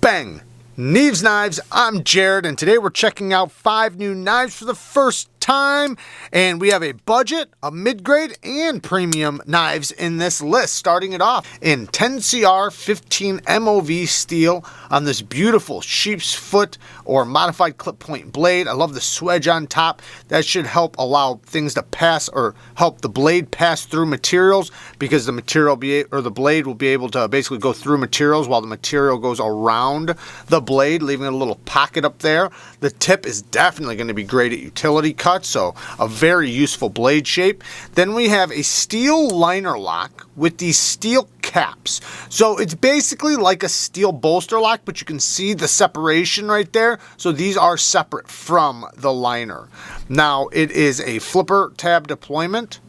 Bang! Neeves Knives, I'm Jared, and today we're checking out 5 new knives for the first time, and we have a budget, a mid-grade, and premium knives in this list, starting it off in 10CR 15 MOV steel on this beautiful sheep's foot or modified clip point blade. I love the swedge on top. That should help allow things to pass or help the blade pass through materials, because the blade will be able to basically go through materials while the material goes around the blade, leaving a little pocket up there. The tip is definitely going to be great at utility cuts, so a very useful blade shape. Then we have a steel liner lock with these steel caps. So it's basically like a steel bolster lock, but you can see the separation right there. So these are separate from the liner. Now it is a flipper tab deployment.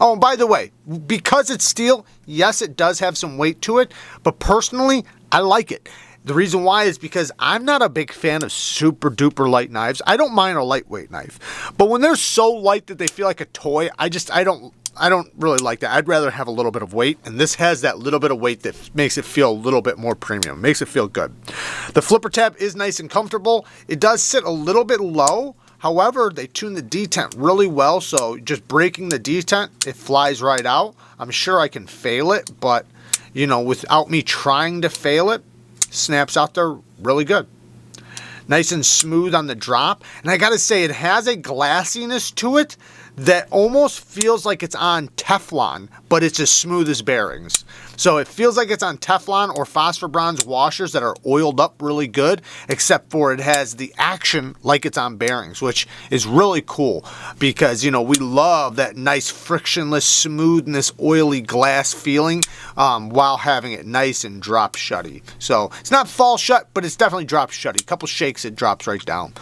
Oh, and by the way, because it's steel, yes, it does have some weight to it, but personally, I like it. The reason why is because I'm not a big fan of super duper light knives. I don't mind a lightweight knife, but when they're so light that they feel like a toy, I don't really like that. I'd rather have a little bit of weight, and this has that little bit of weight that makes it feel a little bit more premium, makes it feel good. The flipper tab is nice and comfortable. It does sit a little bit low. However, they tune the detent really well, so just breaking the detent, it flies right out. I'm sure I can fail it, but you know, without me trying to fail it, snaps out there really good. Nice and smooth on the drop. And I gotta say, it has a glassiness to it that almost feels like it's on Teflon, but it's as smooth as bearings. So it feels like it's on Teflon or phosphor bronze washers that are oiled up really good, except for it has the action like it's on bearings, which is really cool because, you know, we love that nice frictionless smoothness, oily glass feeling while having it nice and drop shutty. So it's not fall shut, but it's definitely drop shutty. A couple shakes, it drops right down.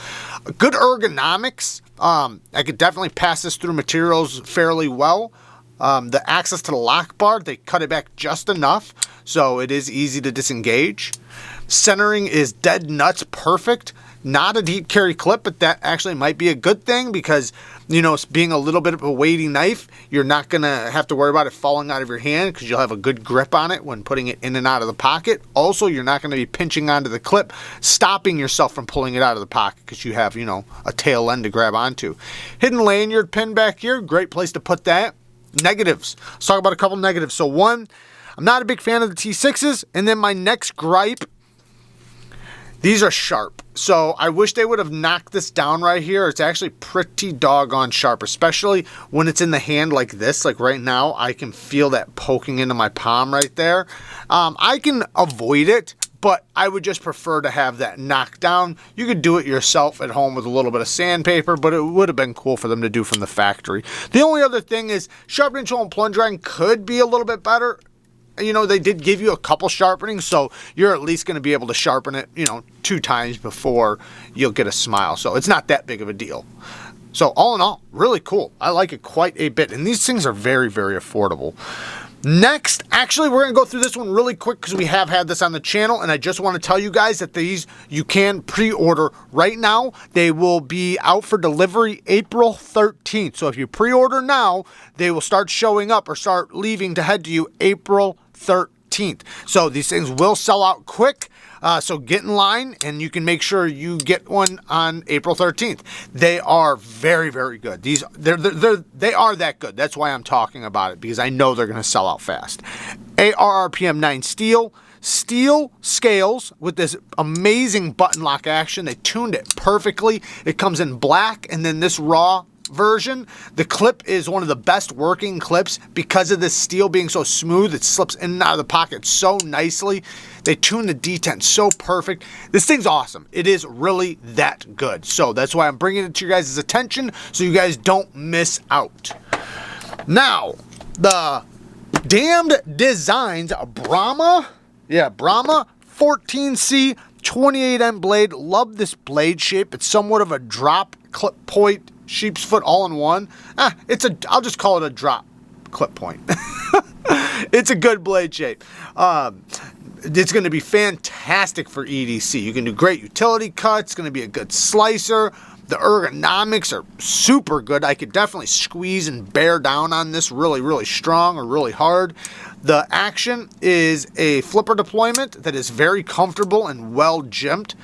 Good ergonomics. I could definitely pass this through materials fairly well. The access to the lock bar, they cut it back just enough, so it is easy to disengage. Centering is dead nuts perfect. Not a deep carry clip, but that actually might be a good thing because, you know, being a little bit of a weighty knife, you're not going to have to worry about it falling out of your hand because you'll have a good grip on it when putting it in and out of the pocket. Also, you're not going to be pinching onto the clip, stopping yourself from pulling it out of the pocket because you have, you know, a tail end to grab onto. Hidden lanyard pin back here, great place to put that. Negatives. Let's talk about a couple negatives. So one, I'm not a big fan of the T6s, and then my next gripe, these are sharp. So I wish they would have knocked this down right here. It's actually pretty doggone sharp, especially when it's in the hand like this. Like right now, I can feel that poking into my palm right there. I can avoid it, but I would just prefer to have that knocked down. You could do it yourself at home with a little bit of sandpaper, but it would have been cool for them to do from the factory. The only other thing is sharpening tool and plunge line could be a little bit better. You know, they did give you a couple sharpenings, so you're at least going to be able to sharpen it, you know, 2 times before you'll get a smile. So it's not that big of a deal. So all in all, really cool. I like it quite a bit, and these things are very, very affordable. Next, actually, we're going to go through this one really quick because we have had this on the channel, and I just want to tell you guys that these you can pre-order right now. They will be out for delivery April 13th. So if you pre-order now, they will start showing up or start leaving to head to you April 13th. So these things will sell out quick. So get in line and you can make sure you get one on April 13th. They are very, very good. They are that good. That's why I'm talking about it, because I know they're going to sell out fast. ARRPM 9 steel scales with this amazing button lock action. They tuned it perfectly. It comes in black, and then this raw version, the clip is one of the best working clips because of this steel being so smooth. It slips in and out of the pocket so nicely. They tune the detent so perfect. This thing's awesome. It is really that good. So that's why I'm bringing it to your guys' attention so you guys don't miss out. Now, the Damned Designs Brahma 14C 28M blade. Love this blade shape. It's somewhat of a drop clip point sheep's foot all in one. I'll just call it a drop clip point. It's a good blade shape. it's going to be fantastic for EDC. You can do great utility cuts. It's going to be a good slicer. The ergonomics are super good. I could definitely squeeze and bear down on this really, really strong or really hard. The action is a flipper deployment that is very comfortable and well jimped.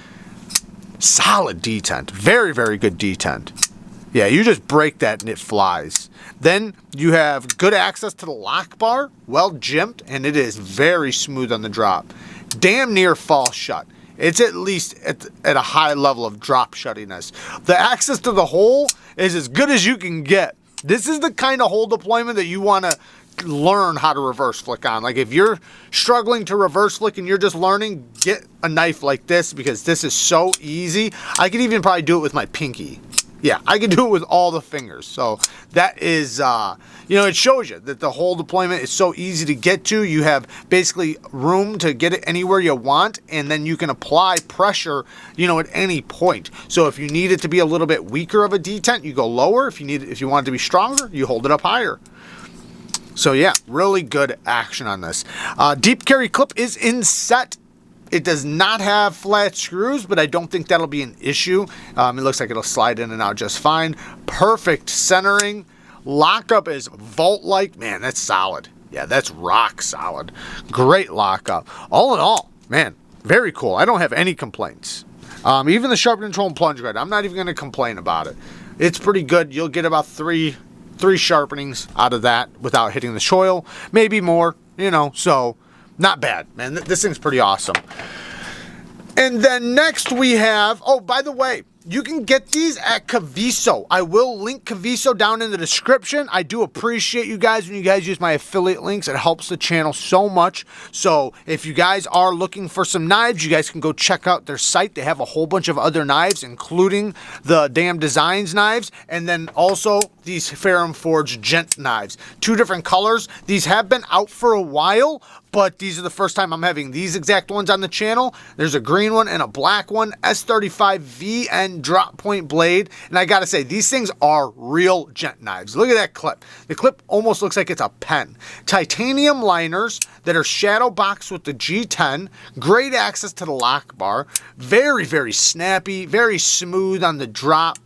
Solid detent. Very, very good detent. Yeah, you just break that and it flies. Then you have good access to the lock bar, well jimped, and it is very smooth on the drop. Damn near fall shut. It's at least at a high level of drop shuttiness. The access to the hole is as good as you can get. This is the kind of hole deployment that you want to learn how to reverse flick on. Like if you're struggling to reverse flick and you're just learning, get a knife like this because this is so easy. I could even probably do it with my pinky. Yeah, I can do it with all the fingers. So that is, you know, it shows you that the hole deployment is so easy to get to. You have basically room to get it anywhere you want, and then you can apply pressure, you know, at any point. So if you need it to be a little bit weaker of a detent, you go lower. If you want it to be stronger, you hold it up higher. So yeah, really good action on this. Deep carry clip is in set. It does not have flat screws, but I don't think that'll be an issue. It looks like it'll slide in and out just fine. Perfect centering. Lockup is vault-like. Man, that's solid. Yeah, that's rock solid. Great lockup. All in all, man, very cool. I don't have any complaints. Even the sharpening tool and plunge guide, I'm not even going to complain about it. It's pretty good. You'll get about three sharpenings out of that without hitting the choil. Maybe more, you know, so not bad, man. This thing's pretty awesome. And then next we have, oh, by the way, you can get these at KAVISO. I will link KAVISO down in the description. I do appreciate you guys when you guys use my affiliate links. It helps the channel so much. So if you guys are looking for some knives, you guys can go check out their site. They have a whole bunch of other knives, including the Damn Designs knives, and then also these Ferrum Forge Gent knives. 2 different colors. These have been out for a while, but these are the first time I'm having these exact ones on the channel. There's a green one and a black one, S35V and drop point blade. And I gotta say, these things are real gent knives. Look at that clip. The clip almost looks like it's a pen. Titanium liners that are shadow boxed with the G10. Great access to the lock bar. Very, very snappy, very smooth on the drop.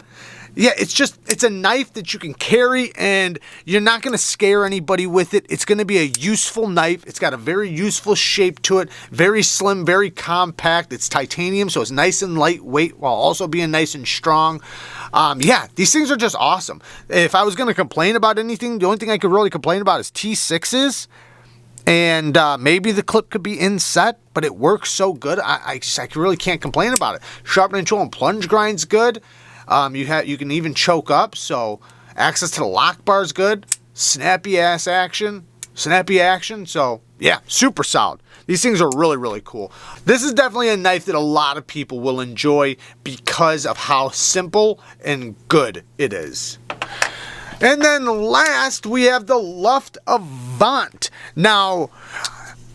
Yeah, it's a knife that you can carry and you're not going to scare anybody with it. It's going to be a useful knife. It's got a very useful shape to it. Very slim, very compact. It's titanium, so it's nice and lightweight while also being nice and strong. Yeah, these things are just awesome. If I was going to complain about anything, the only thing I could really complain about is T6s. And maybe the clip could be inset, but it works so good. I really can't complain about it. Sharpening tool and plunge grind's good. You can even choke up, so access to the lock bar is good. Snappy action. So yeah, super solid. These things are really, really cool. This is definitely a knife that a lot of people will enjoy because of how simple and good it is. And then last, we have the LUFT Avant. Now,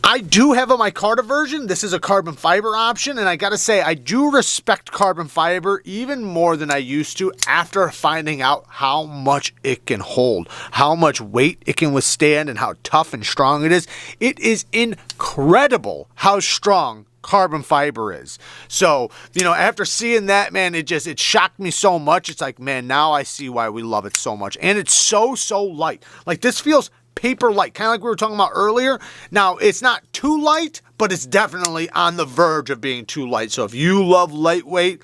I do have a micarta version. This is a carbon fiber option, and I gotta say, I do respect carbon fiber even more than I used to after finding out how much it can hold, how much weight it can withstand, and how tough and strong it is. It is incredible how strong carbon fiber is. So, you know, after seeing that, man, it shocked me so much. It's like, man, now I see why we love it so much. And it's so light. Like, this feels paper light, kind of like we were talking about earlier. Now, it's not too light, but it's definitely on the verge of being too light. So if you love lightweight,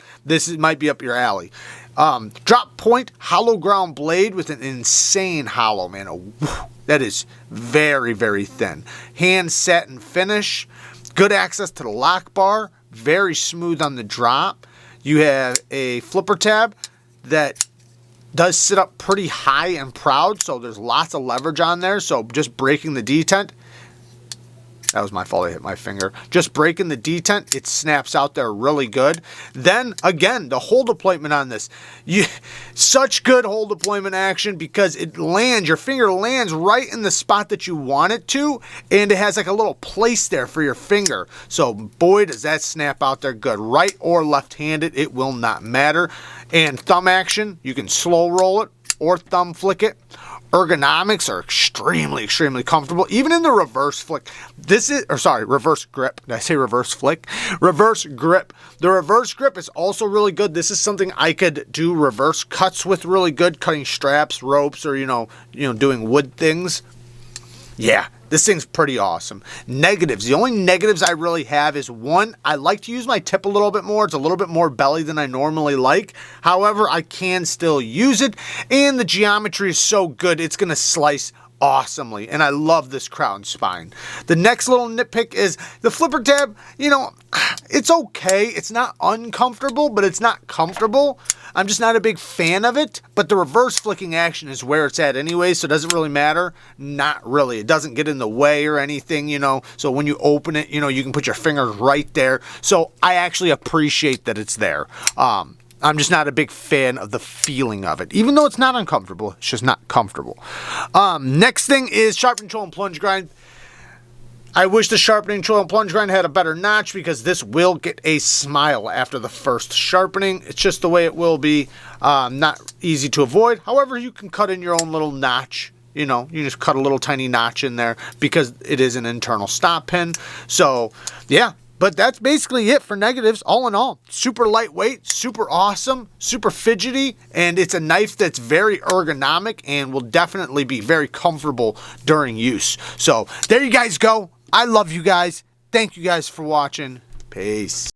might be up your alley. Drop point hollow ground blade with an insane hollow, man. That is very, very thin. Hand satin finish. Good access to the lock bar. Very smooth on the drop. You have a flipper tab that does sit up pretty high and proud, so there's lots of leverage on there. So just breaking the detent, that was my fault, I hit my finger. Just breaking the detent, it snaps out there really good. Then again, the hole deployment on this, such good hole deployment action because it lands, your finger lands right in the spot that you want it to, and it has like a little place there for your finger. So boy, does that snap out there good. Right or left-handed, it will not matter. And thumb action, you can slow roll it or thumb flick it, ergonomics are extremely, extremely comfortable. Even in the reverse flick, reverse grip. Did I say reverse flick? Reverse grip. The reverse grip is also really good. This is something I could do reverse cuts with really good, cutting straps, ropes, or, doing wood things. Yeah, this thing's pretty awesome. Negatives. The only negatives I really have is, one, I like to use my tip a little bit more. It's a little bit more belly than I normally like. However, I can still use it. And the geometry is so good, it's going to slice awesomely. And I love this crown spine. The next little nitpick is the flipper tab. It's okay. It's not uncomfortable, but it's not comfortable. I'm just not a big fan of it, but the reverse flicking action is where it's at anyway, so it doesn't really matter. Not really. It doesn't get in the way or anything, so when you open it, you can put your fingers right there. So I actually appreciate that it's there. I'm just not a big fan of the feeling of it. Even though it's not uncomfortable, it's just not comfortable. Next thing is sharpening tool and plunge grind. I wish the sharpening tool and plunge grind had a better notch, because this will get a smile after the first sharpening. It's just the way it will be. Not easy to avoid. However, you can cut in your own little notch. You just cut a little tiny notch in there because it is an internal stop pin. So, yeah. But that's basically it for negatives. All in all, super lightweight, super awesome, super fidgety, and it's a knife that's very ergonomic and will definitely be very comfortable during use. So there you guys go. I love you guys. Thank you guys for watching. Peace.